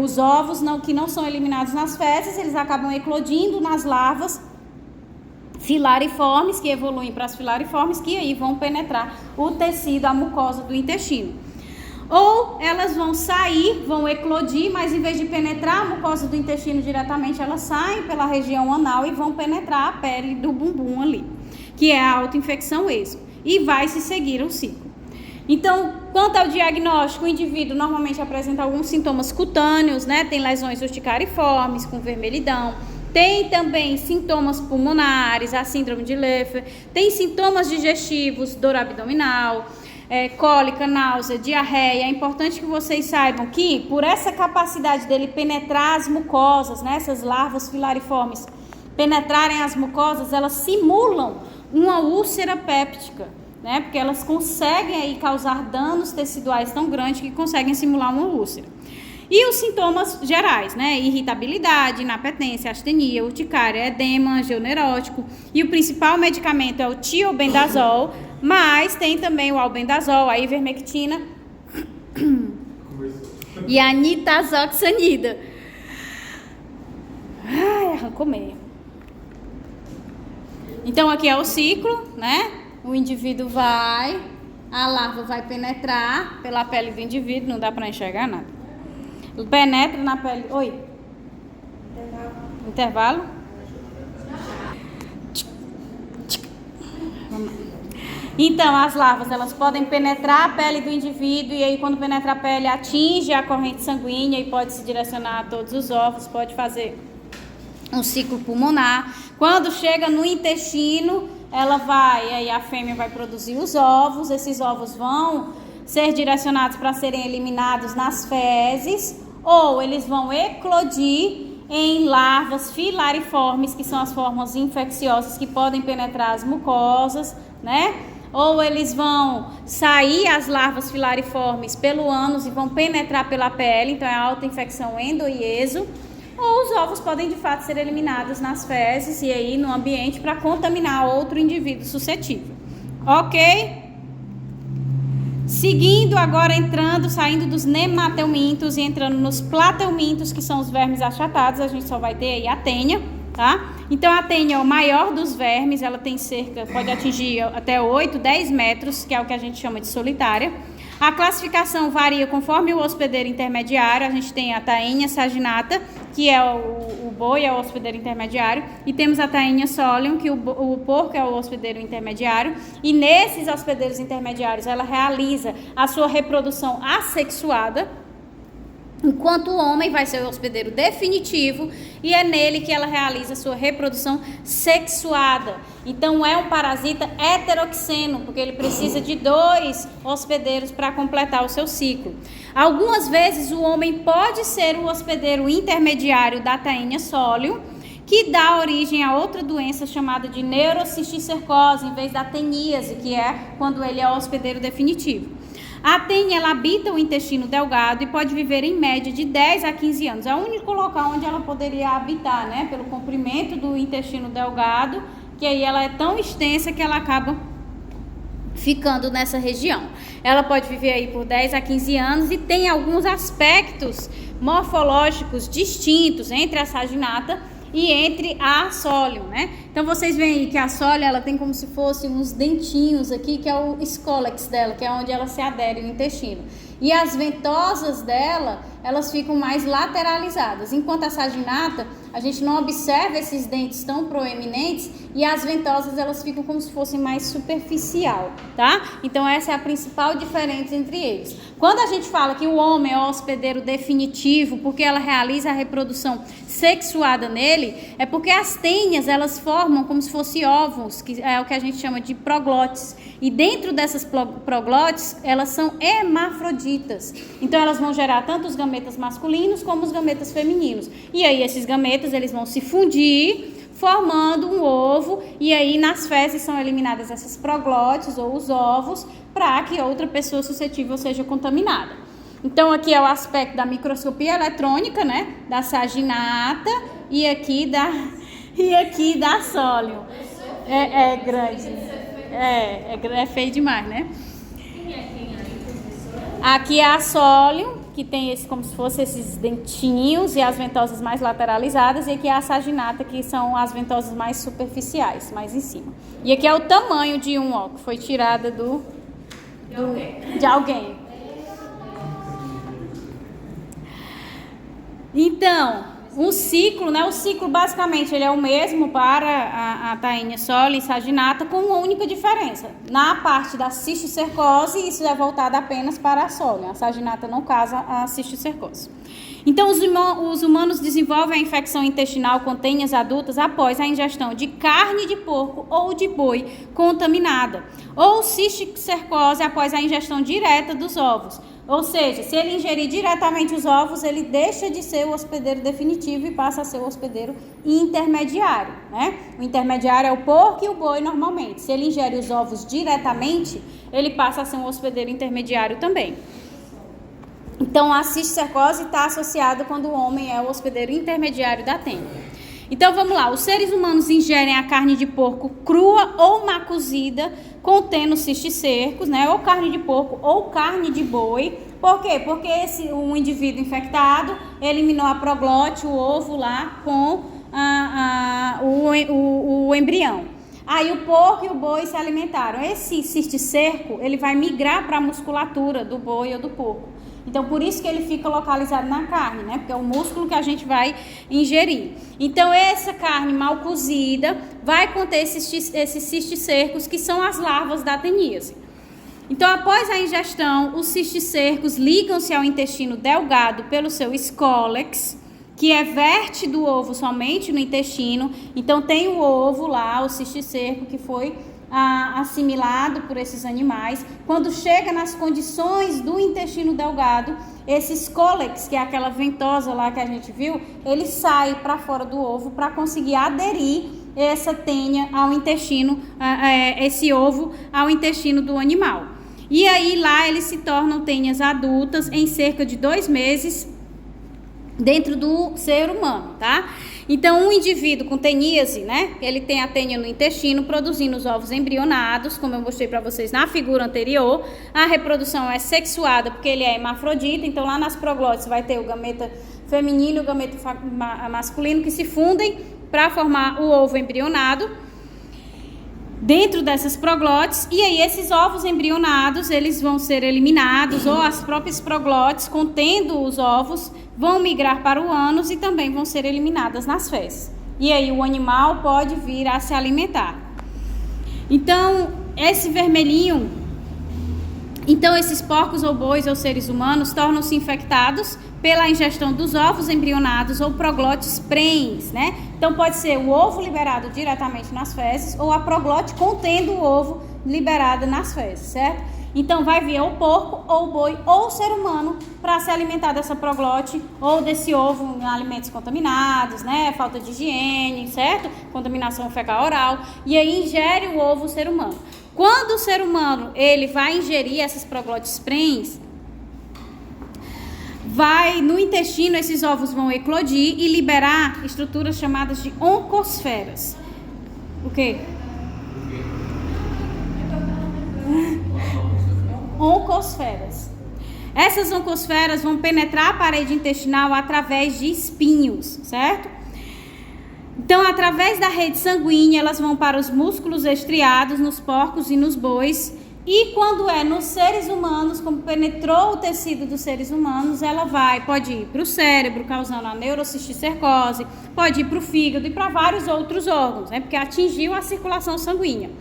Os ovos que não são eliminados nas fezes, eles acabam eclodindo nas larvas filariformes, que evoluem para as filariformes, que aí vão penetrar o tecido, a mucosa do intestino. Ou elas vão sair, vão eclodir, mas em vez de penetrar a mucosa do intestino diretamente, elas saem pela região anal e vão penetrar a pele do bumbum ali, que é a autoinfecção exo. E vai se seguir o ciclo. Então, quanto ao diagnóstico, o indivíduo normalmente apresenta alguns sintomas cutâneos, né? Tem lesões urticariformes com vermelhidão. Tem também sintomas pulmonares, a síndrome de Leffler. Tem sintomas digestivos, dor abdominal, cólica, náusea, diarreia. É importante que vocês saibam que, por essa capacidade dele penetrar as mucosas, né, essas larvas filariformes penetrarem as mucosas, elas simulam uma úlcera péptica, né, porque elas conseguem aí causar danos teciduais tão grandes que conseguem simular uma úlcera. E os sintomas gerais, né, irritabilidade, inapetência, astenia, urticária, edema, angioneurótico. E o principal medicamento é o tiobendazol, mas tem também o albendazol, a ivermectina e a nitazoxanida. Ai, arrancou meio. Então aqui é o ciclo, né? O indivíduo a larva vai penetrar pela pele do indivíduo, não dá para enxergar nada. Penetra na pele. Oi? Intervalo? Então, as larvas, elas podem penetrar a pele do indivíduo e aí quando penetra a pele, atinge a corrente sanguínea e pode se direcionar a todos os ovos, pode fazer um ciclo pulmonar. Quando chega no intestino, ela vai, aí a fêmea vai produzir os ovos, esses ovos vão ser direcionados para serem eliminados nas fezes, ou eles vão eclodir em larvas filariformes, que são as formas infecciosas que podem penetrar as mucosas, né? Ou eles vão sair as larvas filariformes pelo ânus e vão penetrar pela pele, então é a autoinfecção endoieso. Ou os ovos podem de fato ser eliminados nas fezes e aí no ambiente para contaminar outro indivíduo suscetível. Ok? Seguindo agora, saindo dos nemateumintos e entrando nos plateumintos, que são os vermes achatados, a gente só vai ter aí a tênia, tá? Então a tênia é o maior dos vermes, ela tem pode atingir até 8, 10 metros, que é o que a gente chama de solitária. A classificação varia conforme o hospedeiro intermediário. A gente tem a Taenia saginata, que é o boi, é o hospedeiro intermediário, e temos a Taenia solium, que o porco é o hospedeiro intermediário, e nesses hospedeiros intermediários ela realiza a sua reprodução assexuada, enquanto o homem vai ser o hospedeiro definitivo e é nele que ela realiza a sua reprodução sexuada. Então é um parasita heteroxeno, porque ele precisa de 2 hospedeiros para completar o seu ciclo. Algumas vezes o homem pode ser o hospedeiro intermediário da Taenia solium, que dá origem a outra doença chamada de neurocisticercose, em vez da teníase, que é quando ele é o hospedeiro definitivo. A tênia, ela habita o intestino delgado e pode viver em média de 10 a 15 anos. É o único local onde ela poderia habitar, né? Pelo comprimento do intestino delgado, que aí ela é tão extensa que ela acaba ficando nessa região. Ela pode viver aí por 10 a 15 anos e tem alguns aspectos morfológicos distintos entre a saginata e entre a solium, né? Então vocês veem aí que a solium, ela tem como se fosse uns dentinhos aqui, que é o escólex dela, que é onde ela se adere ao intestino. E as ventosas dela, elas ficam mais lateralizadas. Enquanto a saginata, a gente não observa esses dentes tão proeminentes e as ventosas, elas ficam como se fossem mais superficial, tá? Então essa é a principal diferença entre eles. Quando a gente fala que o homem é o hospedeiro definitivo, porque ela realiza a reprodução sexuada nele, é porque as tênias, elas formam como se fossem óvulos, que é o que a gente chama de proglotes. E dentro dessas proglotes, elas são hermafroditas. Então elas vão gerar tanto os gametas masculinos como os gametas femininos. E aí esses gametas, eles vão se fundir, formando um ovo, e aí nas fezes são eliminadas essas proglotes ou os ovos para que outra pessoa suscetível seja contaminada. Então aqui é o aspecto da microscopia eletrônica, né, da saginata e aqui da solium. É grande. É feio demais, né? Aqui é a solium, que tem como se fosse esses dentinhos e as ventosas mais lateralizadas, e aqui é a saginata, que são as ventosas mais superficiais, mais em cima. E aqui é o tamanho de um, ó, que foi tirada de alguém. Então, o ciclo, né? O ciclo basicamente ele é o mesmo para a Taenia solium e saginata, com uma única diferença. Na parte da cisticercose, isso é voltado apenas para a solium. A saginata não causa a cisticercose. Então, os humanos desenvolvem a infecção intestinal com tênias adultas após a ingestão de carne de porco ou de boi contaminada, ou cisticercose após a ingestão direta dos ovos. Ou seja, se ele ingerir diretamente os ovos, ele deixa de ser o hospedeiro definitivo e passa a ser o hospedeiro intermediário, né? O intermediário é o porco e o boi normalmente. Se ele ingere os ovos diretamente, ele passa a ser um hospedeiro intermediário também. Então, a cisticercose está associada quando o homem é o hospedeiro intermediário da tênia. Então, vamos lá. Os seres humanos ingerem a carne de porco crua ou má cozida, contendo cisticercos, né? Ou carne de porco ou carne de boi. Por quê? Porque um indivíduo infectado eliminou a proglote, o ovo lá, com o embrião. Aí o porco e o boi se alimentaram. Esse cisticerco, ele vai migrar para a musculatura do boi ou do porco. Então, por isso que ele fica localizado na carne, né? Porque é o músculo que a gente vai ingerir. Então, essa carne mal cozida vai conter esses cisticercos, que são as larvas da teníase. Então, após a ingestão, os cisticercos ligam-se ao intestino delgado pelo seu escólex, que verte do ovo somente no intestino. Então, tem o ovo lá, o cisticerco, que foi assimilado por esses animais. Quando chega nas condições do intestino delgado, esse escólex, que é aquela ventosa lá que a gente viu, ele sai para fora do ovo para conseguir aderir essa tênia ao intestino, esse ovo ao intestino do animal. E aí lá eles se tornam tênias adultas em cerca de 2 meses dentro do ser humano, tá? Então, um indivíduo com teníase, né, ele tem a tênia no intestino, produzindo os ovos embrionados, como eu mostrei para vocês na figura anterior. A reprodução é sexuada porque ele é hermafrodita, então lá nas proglotes vai ter o gameta feminino e o gameta masculino que se fundem para formar o ovo embrionado dentro dessas proglotes. E aí esses ovos embrionados, eles vão ser eliminados, ou as próprias proglotes contendo os ovos vão migrar para o ânus e também vão ser eliminadas nas fezes. E aí o animal pode vir a se alimentar. Então, esse vermelhinho, então esses porcos ou bois ou seres humanos tornam-se infectados pela ingestão dos ovos embrionados ou proglotes prens, né? Então pode ser o ovo liberado diretamente nas fezes ou a proglote contendo o ovo liberado nas fezes, certo? Então vai vir ou porco, ou boi, ou ser humano para se alimentar dessa proglote ou desse ovo em alimentos contaminados, né? Falta de higiene, certo? Contaminação fecal oral. E aí ingere o ovo o ser humano. Quando o ser humano ele vai ingerir essas proglotes prens, no intestino esses ovos vão eclodir e liberar estruturas chamadas de oncosferas. O quê? Oncosferas. Essas oncosferas vão penetrar a parede intestinal através de espinhos, certo? Então, através da rede sanguínea, elas vão para os músculos estriados nos porcos e nos bois. E quando é nos seres humanos, como penetrou o tecido dos seres humanos, ela pode ir para o cérebro, causando a neurocisticercose, pode ir para o fígado e para vários outros órgãos, né? Porque atingiu a circulação sanguínea.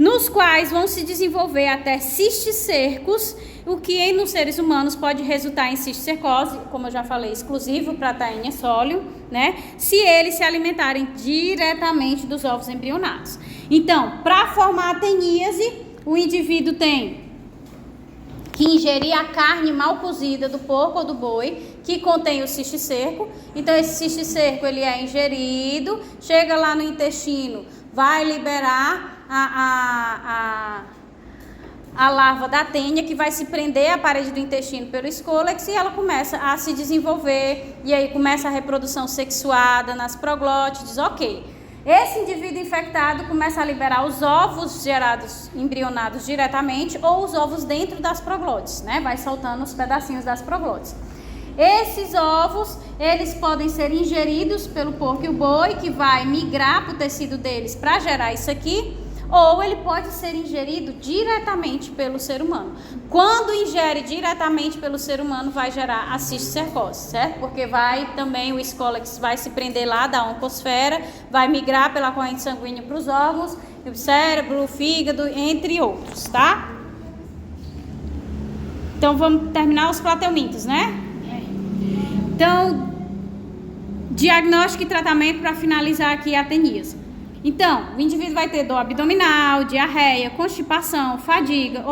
Nos quais vão se desenvolver até cisticercos, o que nos seres humanos pode resultar em cisticercose, como eu já falei, exclusivo para Taenia solium, né? Se eles se alimentarem diretamente dos ovos embrionados. Então, para formar a teníase, o indivíduo tem que ingerir a carne mal cozida do porco ou do boi, que contém o cisticerco. Então, esse cisticerco ele é ingerido, chega lá no intestino, vai liberar a larva da tênia, que vai se prender à parede do intestino pelo escólex, e ela começa a se desenvolver, e aí começa a reprodução sexuada nas proglotes, ok. Esse indivíduo infectado começa a liberar os ovos gerados, embrionados diretamente, ou os ovos dentro das proglotes, né? Vai soltando os pedacinhos das proglotes. Esses ovos, eles podem ser ingeridos pelo porco e o boi, que vai migrar para o tecido deles para gerar isso aqui, ou ele pode ser ingerido diretamente pelo ser humano. Quando ingere diretamente pelo ser humano, vai gerar a cisticercose, certo? Porque o escólex vai se prender lá da oncosfera, vai migrar pela corrente sanguínea para os órgãos, o cérebro, o fígado, entre outros, tá? Então, vamos terminar os plateumintos, né? Então, diagnóstico e tratamento para finalizar aqui a teníase. Então, o indivíduo vai ter dor abdominal, diarreia, constipação, fadiga,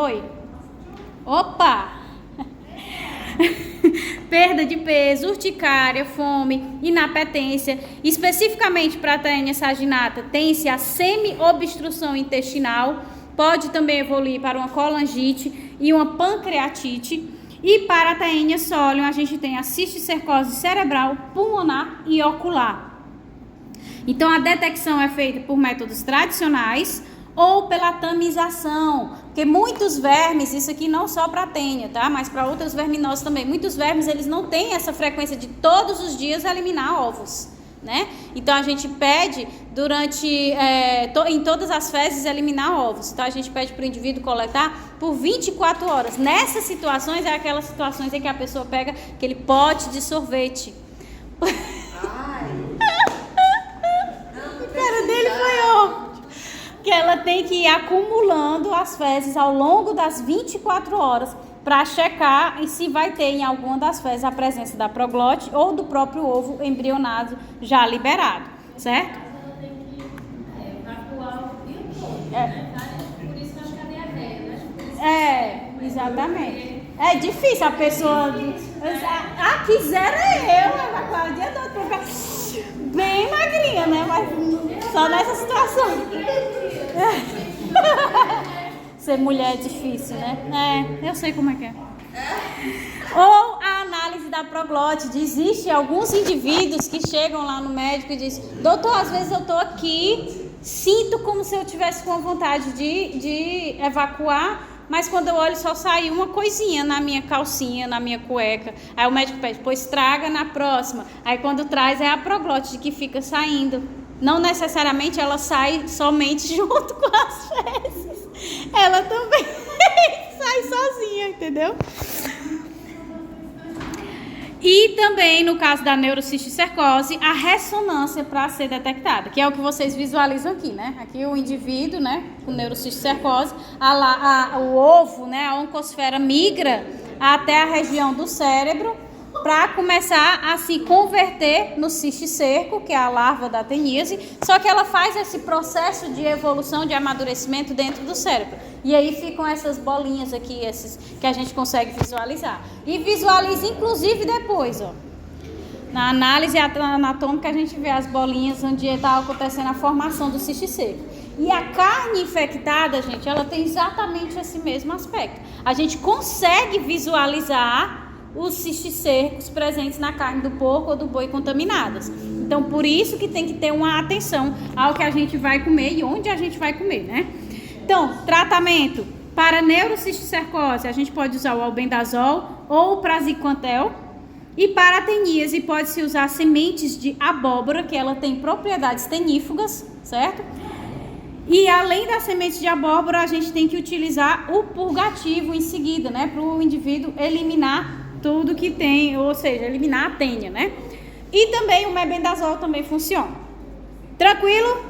perda de peso, urticária, fome, inapetência. Especificamente para a Taenia saginata, tem-se a semi-obstrução intestinal, pode também evoluir para uma colangite e uma pancreatite. E para a Taenia solium, a gente tem a cisticercose cerebral, pulmonar e ocular. Então, a detecção é feita por métodos tradicionais ou pela tamização, porque muitos vermes, isso aqui não só para a tênia, tá? Mas para outras verminoses também, muitos vermes, eles não têm essa frequência de todos os dias eliminar ovos, né? Então a gente pede em todas as fezes eliminar ovos. Então a gente pede para o indivíduo coletar por 24 horas. Nessas situações é aquelas situações em que a pessoa pega aquele pote de sorvete. Ai. A cara dele foi ótimo. Que ela tem que ir acumulando as fezes ao longo das 24 horas para checar se vai ter em alguma das fezes a presença da proglote ou do próprio ovo embrionado já liberado, certo? Ela tem que evacuar o dia todo, né? Por isso que eu acho que é a diarreia, né? Exatamente. É difícil a pessoa... quisera eu evacuar o dia todo pra ficar bem magrinha, né? Mas só nessa situação. Ser mulher é difícil, né? Eu sei como é que é. Ou a análise da proglote. Existem alguns indivíduos que chegam lá no médico e dizem: doutor, às vezes eu tô aqui, sinto como se eu tivesse com vontade de evacuar, mas quando eu olho só sai uma coisinha na minha calcinha, na minha cueca. Aí o médico pede: pois traga na próxima. Aí quando traz é a proglote que fica saindo. Não necessariamente ela sai somente junto com as fezes. Ela também sai sozinha, entendeu? E também, no caso da neurocisticercose, a ressonância para ser detectada, que é o que vocês visualizam aqui, né? Aqui o indivíduo, né, com neurocisticercose, o ovo, né, a oncosfera migra até a região do cérebro para começar a se converter no cisticerco, que é a larva da teníase, só que ela faz esse processo de evolução, de amadurecimento dentro do cérebro. E aí ficam essas bolinhas aqui, esses que a gente consegue visualizar. E visualiza inclusive depois, ó. Na análise anatômica a gente vê as bolinhas onde está acontecendo a formação do cisticerco. E a carne infectada, gente, ela tem exatamente esse mesmo aspecto. A gente consegue visualizar os cisticercos presentes na carne do porco ou do boi contaminadas. Então, por isso que tem que ter uma atenção ao que a gente vai comer e onde a gente vai comer, né? Então, tratamento para neurocisticercose, a gente pode usar o albendazol ou o praziquantel. E para a teníase, pode-se usar sementes de abóbora, que ela tem propriedades tenífugas, certo? E além das sementes de abóbora, a gente tem que utilizar o purgativo em seguida, né? Para o indivíduo eliminar tudo que tem, ou seja, eliminar a tênia, né? E também o mebendazol também funciona. Tranquilo?